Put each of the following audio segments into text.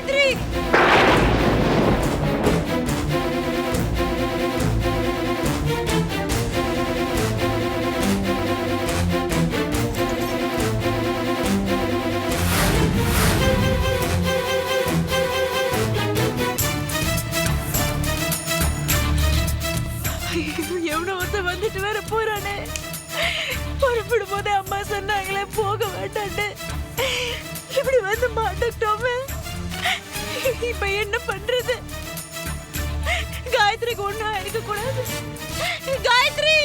காயத்ரி! எவ்வளவு வந்துட்டு வேற போறானே. புறப்படும் போதே அம்மா சொன்னாங்களே போக வேண்டான்னு. இப்படி வந்து மாட்டோமே. இப்ப என்ன பண்றது? காயத்ரிக்கு ஒண்ணும் இருக்க கூடாது. காயத்ரி!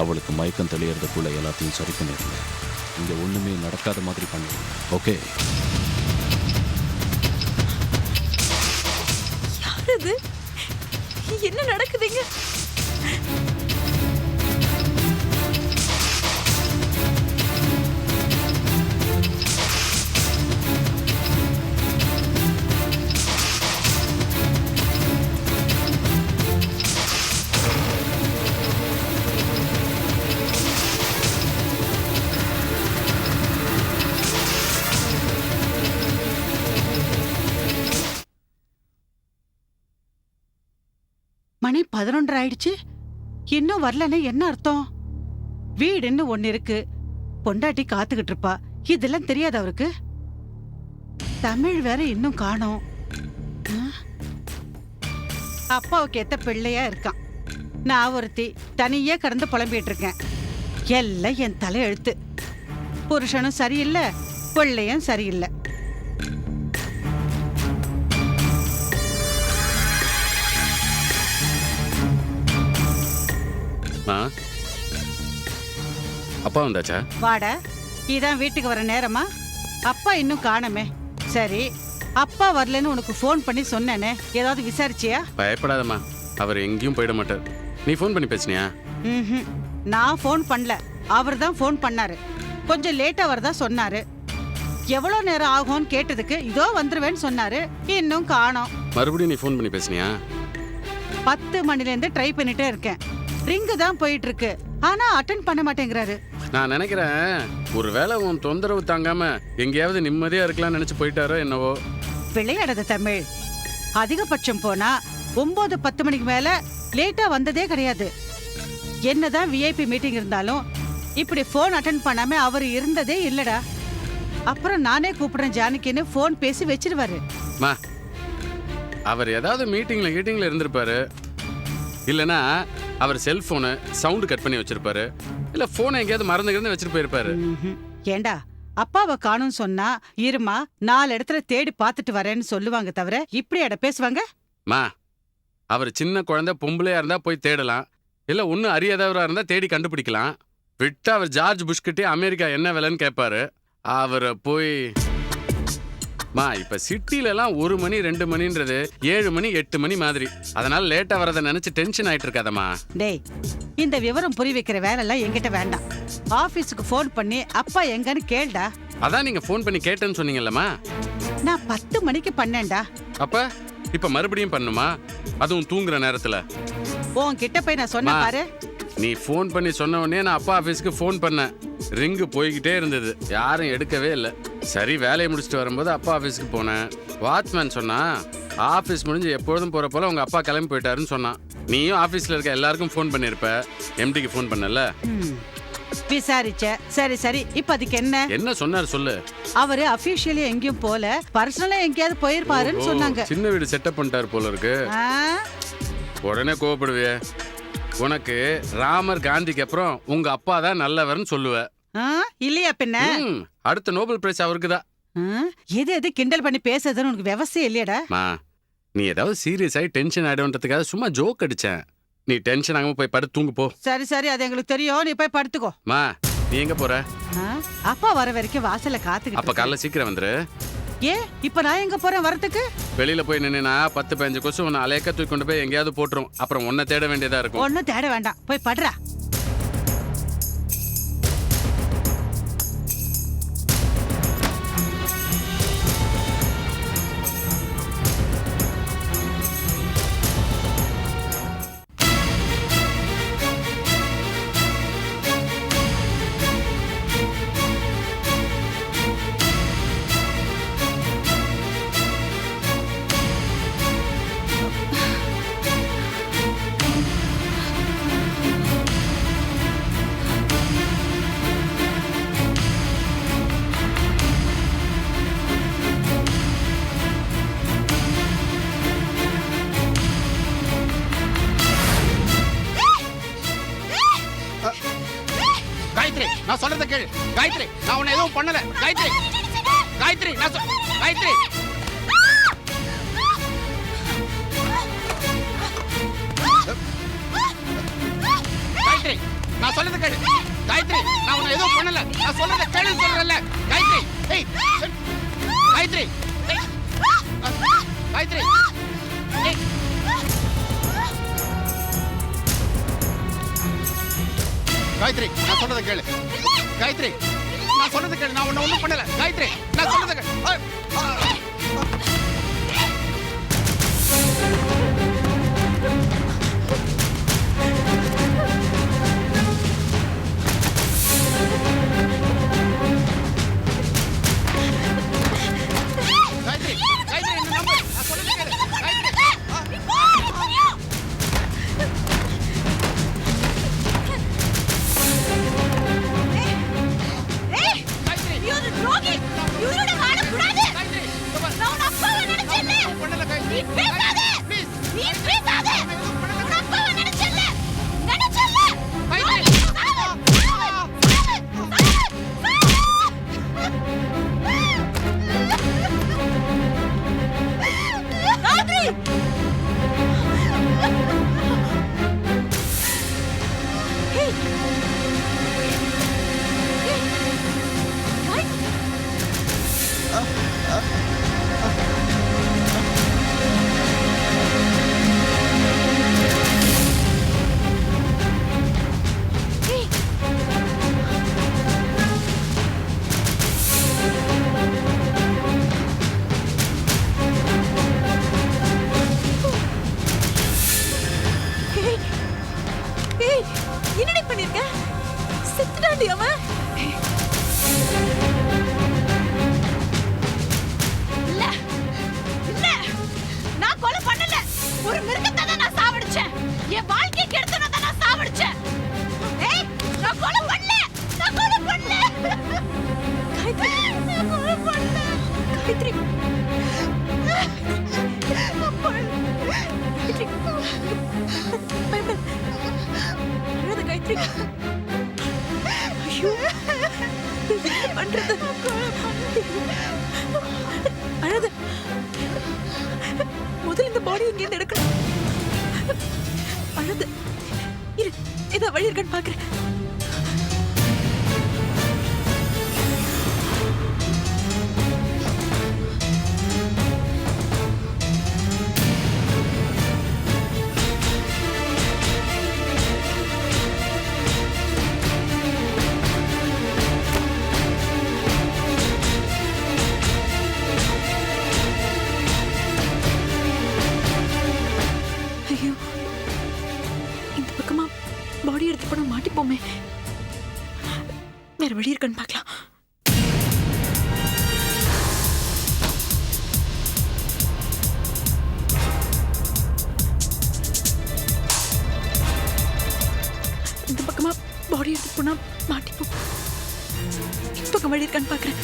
அவளுக்கு மயக்கம் தெளியறதுக்குள்ள எல்லாத்தையும் சரி பண்ணிருந்தேன். இங்க ஒண்ணுமே நடக்காத மாதிரி பண்ணு. ஓகே? யார் அது? என்ன நடக்குதுங்க? மணி 11 ஆயிடுச்சு. இன்னும் வரலன்னு என்ன அர்த்தம்? வீடுன்னு ஒண்ணு இருக்கு, பொண்டாட்டி காத்துக்கிட்டு இருப்பா. இதெல்லாம் தெரியாது அவருக்கு. தமிழ் வேற இன்னும் காணோம். அப்பாவுக்கு ஏத்த பிள்ளையா இருக்கான். நான் ஒருத்தி தனியே கடந்து புலம்பிட்டு இருக்கேன். எல்லாம் என் தலையெழுத்து. புருஷனும் சரியில்லை, பிள்ளையும் சரியில்லை. அப்பா வந்தாச்சா? வாடா, இதான் வீட்டுக்கு வர நேரமா? அப்பா இன்னும் காணமே. சரி, அப்பா வரலன்னு உனக்கு ஃபோன் பண்ணி சொன்னேனே, ஏதாவது விசாரிச்சியா? பயப்படாதம்மா, அவர் எங்கேயும் போயிட மாட்டார். நீ ஃபோன் பண்ணி பேசினியா? நான் ஃபோன் பண்ணல, அவர் தான் ஃபோன் பண்ணாரு. கொஞ்சம் லேட்டா வரதா சொன்னாரு. எவ்வளோ நேரம் ஆகும்னு கேட்டதுக்கு இதோ வந்துருவேன்னு சொன்னாரு. இன்னும் காணோம். மறுபடியும் நீ ஃபோன் பண்ணி பேசினியா? 10 மணிலேருந்து ட்ரை பண்ணிட்டே இருக்கேன். ரிங்கு தான் போயிட்டு இருக்கு, ஆனா அட்டென்ட் பண்ண மாட்டேங்கிறாரு. நான் நினைக்கிறேன் ஒருவேளை உன் தொந்தரவு தாங்காம எங்கேயாவது நிம்மதியா இருக்கலாம்னு நினைச்சு போயிட்டாரோ என்னவோ. விளையாடாத தமிழ். அதிகபட்சம் போனா 9-10 மணிக்கு மேல லேட்டா வந்ததே கிடையாது. என்னதான் விஐபி மீட்டிங் இருந்தாலும் இப்படி போன் அட்டென்ட் பண்ணாம அவர் இருந்ததே இல்லடா. அப்புறம் நானே கூப்பிடுறேன் ஜானகின்னு போன் பேசி வச்சிருவாரு. மா, அவர் ஏதாவது மீட்டிங்ல இருந்திருப்பாரு. இல்லனா அவர் செல்போனை சவுண்ட் கட் பண்ணி வச்சிருப்பாரு. இல்ல போனை எங்கேயாவது மறந்துகிட்டு வச்சுட்டு போயிருப்பாரு. ஏண்டா, அப்பாவை காணும் சொன்னா இருமா 4 இடத்துல தேடி பார்த்துட்டு வரேன்னு சொல்லுவாங்க தவிர இப்படி அட பேசுவாங்க? மா, அவர் சின்ன குழந்தை பொம்பளையா இருந்தா போய் தேடலாம். இல்ல ஒன்னும் அறியாதவரா இருந்தா தேடி கண்டுபிடிக்கலாம். விட்டா அவர் ஜார்ஜ் புஷ்கிட்டே அமெரிக்கா என்ன விலைன்னு கேட்பாரு. அவரை போய் மா, இப்ப சிட்டில எல்லாம் 1 மணி 2 மணின்றது 7 மணி 8 மணி மாதிரி. அதனால லேட்டா வரத நினைச்சு டென்ஷன் ஆயிட்டு இருக்காதம்மா. டேய், இந்த விவரம் புரி வைக்கிற வேலை எல்லாம் என்கிட்ட வேண்டாம். ஆபீஸுக்கு போன் பண்ணி அப்பா எங்கன்னு கேள்டா. அதான் நீங்க போன் பண்ணி கேட்டேன்னு சொன்னீங்கல்லம்மா. நான் 10 மணிக்கு பண்ணேன்டா. அப்ப இப்ப மறுபடியும் பண்ணுமா? அதுவும் தூங்குற நேரத்துல. உன்கிட்ட போய் நான் சொன்ன பாரு. நீ ஃபோன் பண்ணி சொன்ன உடனே நான் அப்பா ஆஃபீஸ்க்கு ஃபோன் பண்ணேன். ரிங்கு போய்கிட்டே இருந்தது, யாரும் எடுக்கவே இல்லை. சரி, வேலையை முடிச்சுட்டு வரும்போது அப்பா ஆஃபீஸ்க்கு போனேன். வாட்ச்மேன் சொன்னா ஆஃபீஸ் முடிஞ்சு எப்பொழுதும் போற போல உங்க அப்பா கிளம்பி போயிட்டாருன்னு சொன்னான். நீயும் ஆஃபீஸ்ல இருக்க எல்லாருக்கும் ஃபோன் பண்ணிருப்ப, எம்டிக்கு ஃபோன் பண்ணல. விசாரிச்ச. சரி சரி, இப்ப அதுக்கு என்ன சொன்னாரு சொல்லு. அவரு அபிஷியலி எங்கேயும் போல, பர்சனலா எங்கேயாவது போயிருப்பாருன்னு சொன்னாங்க. சின்ன வீடு செட்டப் பண்ணிட்டாரு போல இருக்கு. உடனே கோவப்படுவிய. உனக்கு ராமர் காந்திக்கு அப்புறம் உங்க அப்பா தான் நல்லவர்னு சொல்லுவ இல்லையா? பின்ன அடுத்த நோபல் பிரைஸ் அவருக்கு தான். எது எது கிண்டல் பண்ணி பேசுறதுன்னு உனக்கு விவசாயம் இல்லையடா. நீ ஏதாவது சீரியஸ் ஆகி டென்ஷன் ஆயிடும்ன்றதுக்காக சும்மா ஜோக் அடிச்சேன். நீ டென்ஷன் ஆகாம போய் படுத்து தூங்கு போ. சரி சரி, அது எங்களுக்கு தெரியும். நீ போய் படுத்துக்கோ. மா, நீ எங்க போற? அப்பா வர வரைக்கும் வாசல்ல காத்துக்கிட்டு. அப்ப காலைல சீக்கிரம் வந்துரு. ஏ, இப்ப நான் எங்க போறேன் வரதுக்கு? வெளியில போய் நின்னா 10-15 கொசு உன்னை அலையக்க தூக்கி கொண்டு போய் எங்கேயாவது போட்டுரும். அப்புறம் உன்னை தேட வேண்டியதா இருக்கும். ஒன்னும் தேட வேண்டாம், போய் படுறா. கேளு காயத்ரி, நான் உன்னை எதுவும் பண்ணல காயத்ரி. காயத்ரி நான் காயத்ரி காயத்ரி, நான் சொல்றது கேளு காயத்ரி, நான் உன்னை எதுவும் பண்ணல. நான் சொல்றத கேளு சொல்றேன்ல காயத்ரி. ஏய் காயத்ரி, காயத்ரி, ஏய் காயத்ரி, நான் சொல்றத கேளு காயத்ரி, நான் சொல்றத கேளு. நான் உன்னை ஒண்ணும் பண்ணல காயத்ரி, நான் சொல்றத கேளு. காயத்ரி, காயத்ரி, என்ன நம்பு. நான் சொல்றத கேளு காயத்ரி. என்னடி பண்ணிருக்க? செத்துட்டாண்டி அவன். இல்ல இல்ல, நான் கொலை பண்ணல. ஒரு மிருகத்தை தான் நான் சாவடிச்சேன். என் வாழ்க்கையை கெடுத்தன தான் நான் சாவடிச்சேன். ஏய், நான் கொலை பண்ணல. நான் கொலை பண்ணல. காயத்ரி, நான் கொலை பண்ணல. காயத்ரி, காயத்ரி, ஐயோ, என்ன பண்றது? அழாத. முதல்ல இந்த பாடி இங்க இருந்து எடுக்கணும். அழாத. இரு, ஏதோ வழி இருக்கான்னு பாக்குறேன். ஐயோ, இந்த பக்கமா பாடி எடுத்து போன மாட்டிப்போமே. வேற வழி இருக்கான்னு பார்க்கலாம். இந்த பக்கமா பாடி எடுத்து போனா மாட்டிப்போம். இந்த பக்கம் வழி இருக்கான்னு பார்க்குறேன்.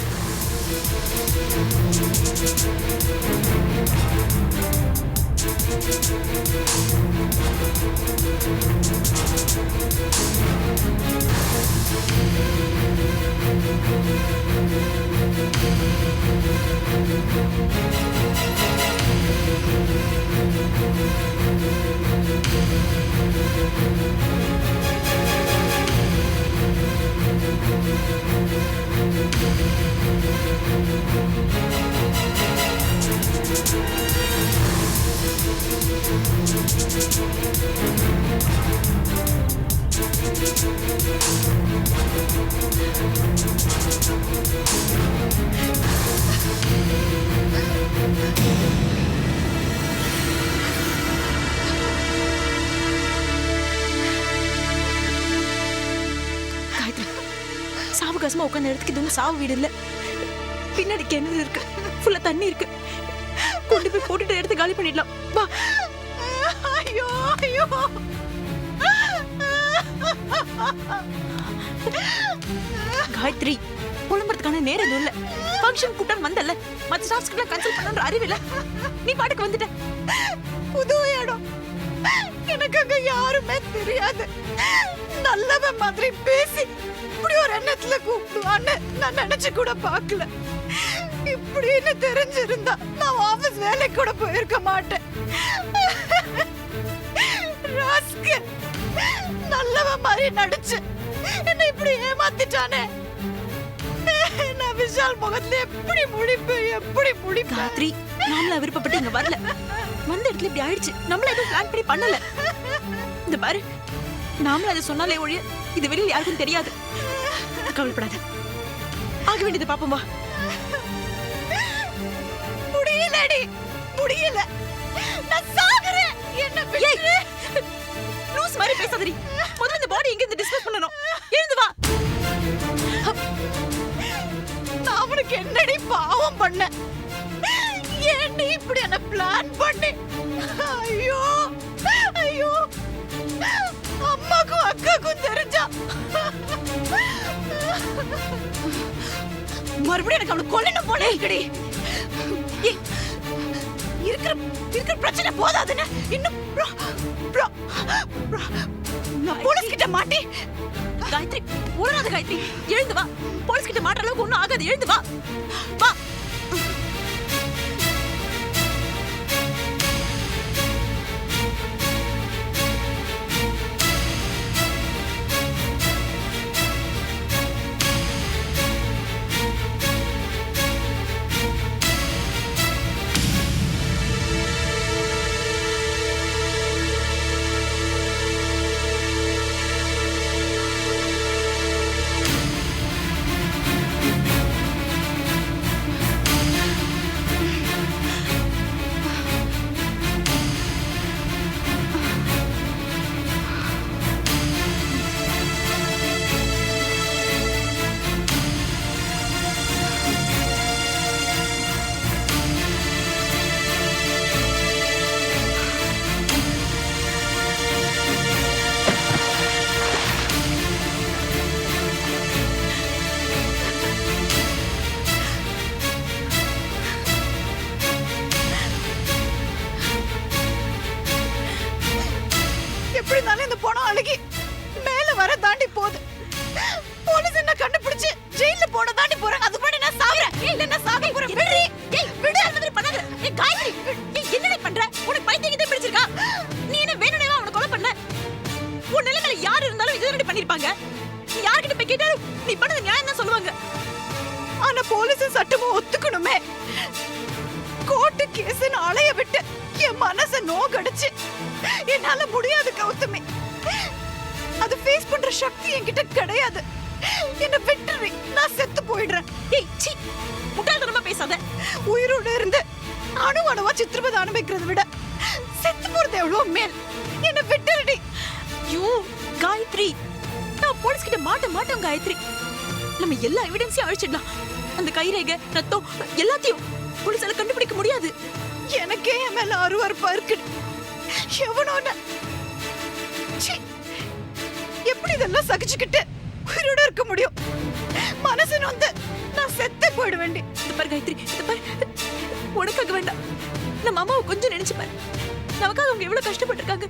சாவகாசமா உட்காந்து இடத்துக்கு இது சாவு வீடு இல்ல. பின்னாடி கிணறு இருக்கு, ஃபுல்லா தண்ணி இருக்கு. கொண்டு போய் போட்டுட்டு எடுத்து காலி பண்ணிடலாம். வா. ஐயோ ஐயோ, காயத்ரி, புலம்புறதுக்கான நேரம் இல்ல. ஃபங்க்ஷன் கூட்டம் வந்தல்ல, மத்த ஸ்டாஃப்ஸ்க்கு கன்சல்ட் பண்ணன்ற அறிவு இல்ல. நீ பாட்டுக்கு வந்துட்ட. புது இடம், எனக்கு அங்க யாருமே தெரியாது. நல்லவன் மாதிரி பேசி இப்படி ஒரு எண்ணத்துல கூப்பிடுவான்னு நான் நினைச்சு கூட பார்க்கல. இப்படின்னு தெரிஞ்சிருந்தா நான் ஆபீஸ் வேலைக்கு கூட போயிருக்க மாட்டேன். ராஸ்கல், நல்லவன் மாதிரி நடிச்சு என்ன இப்படி ஏமாத்திட்டானே. நான் விஷால் முகத்துல எப்படி முடிப்பேன்? காத்ரி, நாமளா விருப்பப்பட்டு இங்க வரல. வந்த இடத்துல இப்படி ஆயிடுச்சு. நம்மள எதுவும் பிளான் பண்ணி பண்ணல. இந்த பாரு, நாமள அதை சொன்னாலே ஒழிய இது வெளியில யாருக்கும் தெரியாது. கவலைப்படாத, ஆக வேண்டியது பாப்போமா. முடியலடி, முடியல. நான் சாகுறேன். என்ன விட்டுரு. லூஸ் மாதிரி பேசாதடி. முதல்ல இந்த பாடி எங்க இருந்து டிஸ்போஸ் பண்ணனும். எழுந்து வா. நான் அவனுக்கு என்னடி பாவம் பண்ண? ஏன் நீ இப்படி என்ன பிளான் பண்ணி? ஐயோ ஐயோ, அம்மாக்கும் அக்காக்கும் தெரிஞ்சா மறுபடியும் எனக்கு அவளை கொல்லணும் போல இருக்குடி. இருக்கிற பிரச்சனை போதாதுன்னு இன்னும் நான் போலீஸ் கிட்ட மாட்டி. காயத்ரி, உளறாத காயத்ரி. எழுந்து வா. போலீஸ் கிட்ட மாட்டுற அளவுக்கு ஒண்ணும் ஆகாது. எழுந்து வா. வா. எப்படி இருந்தாலும் இந்த பணம் அழுகி மேல வர தாண்டி போகுது. போலீஸ் என்ன கண்டுபிடிச்சு ஜெயில போட தாண்டி போறாங்க. அது பண்ணி நான் சாகுறேன். இல்லன்னா சாக போறேன். விடு. ஏய், விடு. அந்த மாதிரி பண்ணாத. ஏய் காயத்ரி, ஏய் என்னடி பண்ற? உனக்கு பைத்தியம் கிட்ட பிடிச்சிருக்கா? நீ என்ன வேணும்னே அவனை கொலை பண்ண? உன் நிலைமையில யார் இருந்தாலும் இதுதான் பண்ணிருப்பாங்க. நீ யார்கிட்ட போய் கேட்டாலும் நீ பண்ணது நியாயம் தான் சொல்லுவாங்க. ஆனா போலீஸ் சட்டமும் ஒத்துக்கணுமே. கோர்ட்டு கேஸ்னு அலைய விட்டு என் மனச நோகடிச்சு என்னால முடியாது கௌதமி. அது ஃபேஸ் பண்ற சக்தி என்கிட்ட கிடையாது. என்ன விட்டுரு, நான் செத்து போயிடுறேன். ஏய் சீ, முட்டாள்தனமா பேசாத. உயிரோட இருந்து அணுவா சித்திரவதை அனுபவிக்கிறத விட செத்து போறது எவ்வளவு மேல். என்ன விட்டுருடி. ஐயோ காயத்ரி, நான் போலீஸ் கிட்ட மாட்டோம் காயத்ரி. நம்ம எல்லா எவிடன்ஸையும் அழிச்சிடலாம். அந்த கைரேகை, ரத்தம் எல்லாத்தையும் போலீஸால கண்டுபிடிக்க முடியாது. எனக்கே என் மேல அருவருப்பா இருக்கு. எவனோட எப்படி இதெல்லாம் சகிச்சுக்கிட்டு உயிரோட இருக்க முடியும்? மனசு வந்து நான் செத்து போயிட வேண்டி. இந்த பாரு காயத்ரி, இந்த பாரு, உனக்காக வேண்டாம், நம்ம அம்மாவை கொஞ்சம் நினைச்சு பாரு. நமக்காக அவங்க எவ்வளவு கஷ்டப்பட்டிருக்காங்க.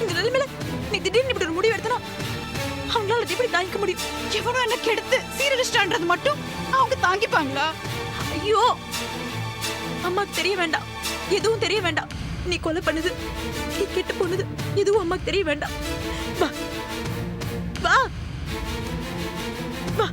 இந்த நிலைமையில நீ திடீர்னு இப்படி ஒரு முடிவு எடுத்தனா அவங்களால அதை எப்படி தாங்கிக்க முடியும்? எவனோ என்ன கெடுத்து சீரழிச்சிட்டான்றது மட்டும் அவங்க தாங்கிப்பாங்களா? ஐயோ, அம்மாக்கு தெரிய வேண்டாம், எதுவும் தெரிய வேண்டாம். நீ கொலை பண்ணது, நீ கெட்டு போனது எதுவும் அம்மாக்கு தெரிய வேண்டாம். வா வா வா.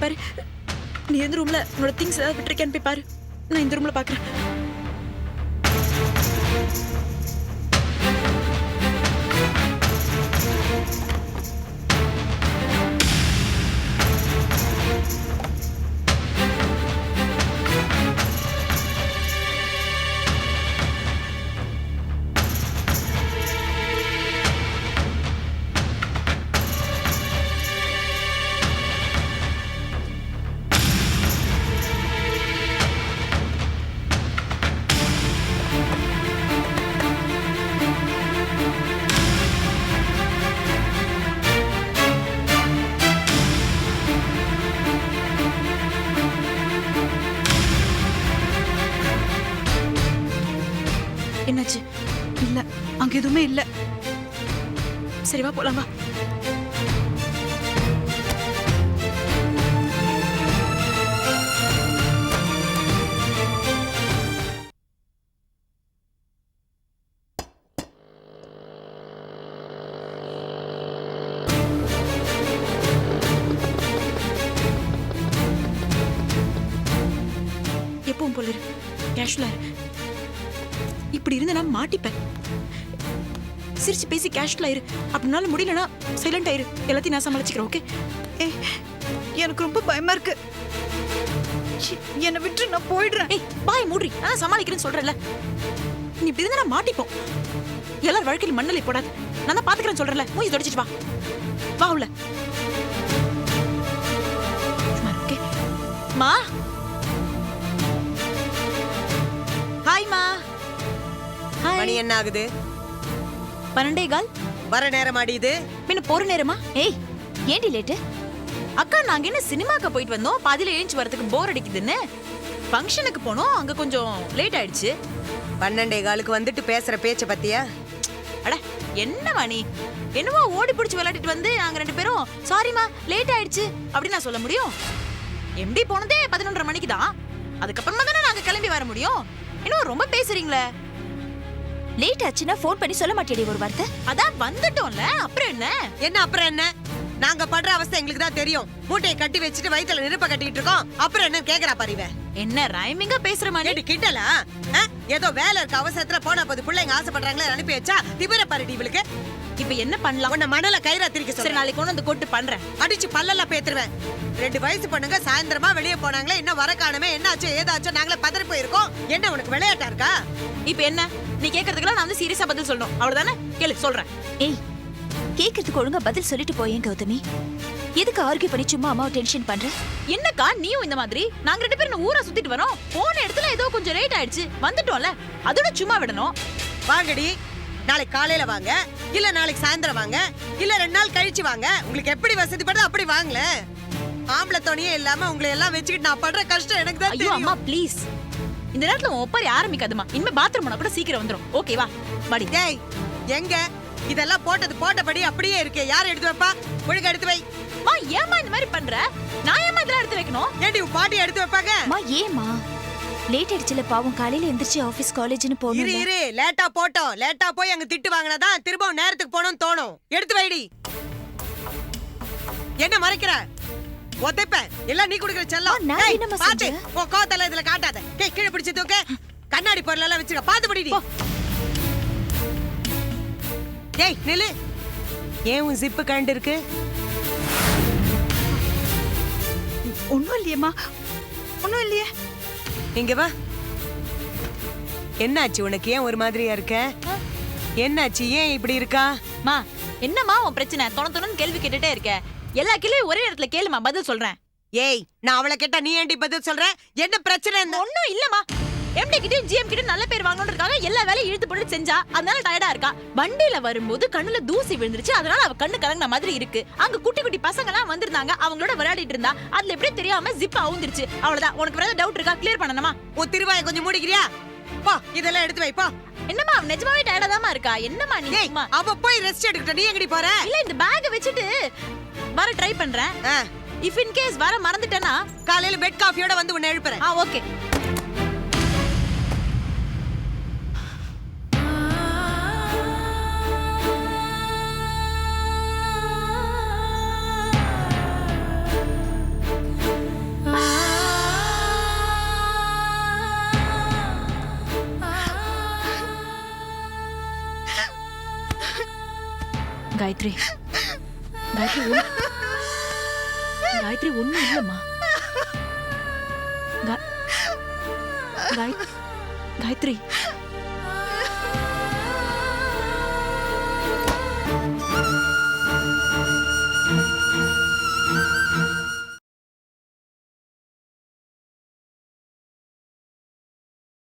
பாரு, நீ இந்த ரூம்ல உன்னோட திங்ஸ் ஏதாவது விட்டுருக்கேன்னு போய் பாரு. நான் இந்த ரூம்ல பாக்குறேன். சந்தேகமே இல்ல. சரி வா போலாம் வா. எப்பவும் போல இரு, கேஷுவலா இரு. இப்படி இருந்த நான் மாட்டிப்பேன். சிரிச்சு பேசி கேஷுவலா இரு. அப்படினால முடியலனா சைலண்ட் ஆயிரு. எல்லாத்தையும் நான் சமாளிச்சுக்கிறேன். ஓகே? ஏய், எனக்கு ரொம்ப பயமா இருக்கு. என்னை விட்டு நான் போயிடுறேன். ஏய் பாய் மூடி. நான் சமாளிக்கிறேன்னு சொல்றேன்ல. நீ இப்படி இருந்தா நான் மாட்டிப்போம். எல்லாரும் வாழ்க்கையில மண்ணலை போடாது. நான் தான் பாத்துக்கிறேன்னு சொல்றேன்ல. மூஞ்சி தொடச்சிட்டு வா. வா உள்ள. ஓகே மா. ஹாய் மா. ஹாய். மணி என்ன ஆகுது? 12:15. வர நேரம் ஆடிது. பின்ன போற நேரமா? ஏய் ஏன்டி லேட்டு? அக்கா நாங்க என்ன சினிமாக்கு போயிட்டு வந்தோம், பாதியில எழுந்து வரதுக்கு போர் அடிக்குதுன்னு ஃபங்க்ஷனுக்கு போனோம். அங்க கொஞ்சம் லேட் ஆயிடுச்சு. 12:15 வந்துட்டு பேசுற பேச்ச பத்தியா? அட என்னமா நீ? என்னவோ ஓடி பிடிச்சி விளையாடிட்டு வந்து நாங்க 2 பேரும் சாரிமா லேட் ஆயிடுச்சு அப்படின்னு நான் சொல்ல முடியும்? எம்டி போனதே 11:30 மணிக்கு தான். அதுக்கப்புறமா தானே நாங்க கிளம்பி வர முடியும். இன்னும் ரொம்ப பேசுறீங்களே. லேட் ஆச்சுன்னா ஃபோன் பண்ணி சொல்ல மாட்டேடி ஒரு வார்த்தை? அதான் வந்துட்டோம்ல, அப்புறம் என்ன? என்ன அப்புறம் என்ன? நாங்க படுற அவஸ்தை எங்களுக்கு தான் தெரியும். மூட்டையை கட்டி வச்சுட்டு வயித்துல நெருப்ப கட்டிட்டு இருக்கோம். அப்புறம் என்ன கேக்குறா பாரிவ? என்ன ரைமிங்கா பேசுற மாதிரி? ஏடி கிட்டலா? ஏதோ வேலை இருக்க அவசரத்துல போனா போது பிள்ளைங்க ஆசைப்படுறாங்களே அனுப்பி வச்சா திமிர பாருடி இவளுக்கு. இப்ப என்ன பண்ணலாம்? உன்னை மணல கயிறா திரிக்க சரி சொல்றேன். நாளைக்கு கொண்டு வந்து கொட்டு பண்றேன். அடிச்சு பல்லெல்லாம் பேத்துருவேன். 2 வயசு பொண்ணுங்க சாயந்தரமா வெளியே போனாங்களே, இன்னும் வர காணுமே, என்னாச்சோ ஏதாச்சோ நாங்களே பதறி போயிருக்கோம். என்ன உனக்கு விளையாட்டா இருக்கா? இப்ப என்ன நீ கேக்குறதுக்குலாம் நான் வந்து சீரியஸா பதில் சொல்லணும் அவ்வளவுதானே? கேளு சொல்றேன். ஏய், கேக்குறதுக்கு ஒழுங்கா பதில் சொல்லிட்டு போயேன் கௌதமி. எதுக்கு ஆர்கியூ பண்ணி சும்மா அம்மாவை டென்ஷன் பண்ற? என்னக்கா நீயும் இந்த மாதிரி? நாங்க 2 பேரும் ஊரா சுத்திட்டு வரோம். போன இடத்துல ஏதோ கொஞ்சம் லேட் ஆயிடுச்சு, வந்துட்டோம்ல, அதோட சும்மா விடணும். வாங்கடி, நாளைக்கு காலையில வாங்க, இல்ல நாளைக்கு சாயந்தரம் வாங்க, இல்ல 2 நாள் கழிச்சு வாங்க. உங்களுக்கு எப்படி வசதிப்படுதோ அப்படி வாங்கல. ஆம்பளை துணியே இல்லாம உங்களை எல்லாம் வச்சுக்கிட்டு நான் படுற கஷ்டம் எனக்கு தான் ஐயோ அம்மா தெரியும். ப்ளீஸ், இந்த நேரத்துல உன் ஒப்பாரி ஆரம்பிக்காதுமா. இனிமே பாத்ரூம் போனா கூட சீக்கிரம் வந்துரும். ஓகேவா? படி. டேய், எங்க இதெல்லாம் போட்டபடி அப்படியே இருக்கு. யார் எடுத்து வைப்பா? ஒழுங்கா எடுத்து வை. மா ஏமா இந்த மாதிரி பண்ற? நான் ஏமா இதெல்லாம் எடுத்து வைக்கணும்? ஏடி உன் பாட்டி எடுத்து வைப்பாங்க? அம்மா ஏமா லேட் ஆயிடுச்சுல, பாவம் காலையில எந்திரிச்சு ஆபீஸ் காலேஜ்னு இரு போகணும். இரு, லேட்டா போட்டோம். லேட்டா போய் அங்க திட்டு வாங்கினாதான் திரும்பவும் நேரத்துக்கு போகணும்னு தோணும். எடுத்து வைடி. என்ன மறைக்கிற? ஒத்தைப்பேன் எல்லாம் நீ குடுக்குற செல்லம். நான் ஏய், என்னம்மா பாத்து, செஞ்சேன்? உன் கோத்தல இதுல காட்டாத. டேய், கீழே பிடிச்சு தூக்கு. கண்ணாடி பொருள் எல்லாம் வச்சிருக்க, பாத்து படிடி. டேய் நில்லு. ஏன் உன் ஜிப்பு கண்டு இருக்கு? ஒண்ணும் இல்லையம்மா, ஒண்ணும் இல்லையே. இங்க வா. என்னாச்சு உனக்கு? ஏன் ஒரு மாதிரியா இருக்க? என்னாச்சு? ஏன் இப்படி இருக்கா? மா என்னம்மா உன் பிரச்சனை? தொண கேள்வி கேட்டுட்டே இருக்க. எல்லா கேள்வியும் ஒரே இடத்துல கேளுமா, பதில் சொல்றேன். ஏய், நான் அவளை கேட்டா நீ ஏன்டி பதில் சொல்ற? என்ன பிரச்சனை? ஒண்ணும் இல்லம்மா. எம்டி கிட்டயும் ஜிஎம் கிட்ட நல்ல பேர் வாங்கணும்ன்றதுக்காக எல்லா வேலையும் இழுத்து போட்டு செஞ்சா, அதனால டயர்டா இருக்கா. வண்டியில வரும்போது கண்ணுல தூசி விழுந்துருச்சு, அதனால அவ கண்ணு கலங்கின மாதிரி இருக்கு. அங்க குட்டி குட்டி பசங்க எல்லாம் வந்திருந்தாங்க, அவங்களோட விளையாடிட்டு இருந்தா. அதுல எப்படியே தெரியாம ஜிப் அவுந்துருச்சு. அவ்வளவுதான். உனக்கு வேற டவுட் இருக்கா? கிளியர் பண்ணணுமா? உன் திருவாயை கொஞ்சம் மூடிக்கிறியா? போ, இதெல்லாம் எடுத்து வை போ. என்னம்மா நிஜமாவே டயர்டா தாமா இருக்கா? என்னம்மா நீ? ஏய், அவ போய் ரெஸ்ட் எடுக்கட்டும். நீ எங்கடி போற? இல்ல இந்த பேக் வச்சுட்டு வர ட்ரை பண்றேன். இஃப் இன் கேஸ் வர மறந்துட்டேனா காலையில பெட் காஃபியோட வந்து உன்னை எழுப்புறேன். ஓகே. காயத்ரி, காயத்ரி ஒண்ணும் இல்லம்மா. காயத்ரி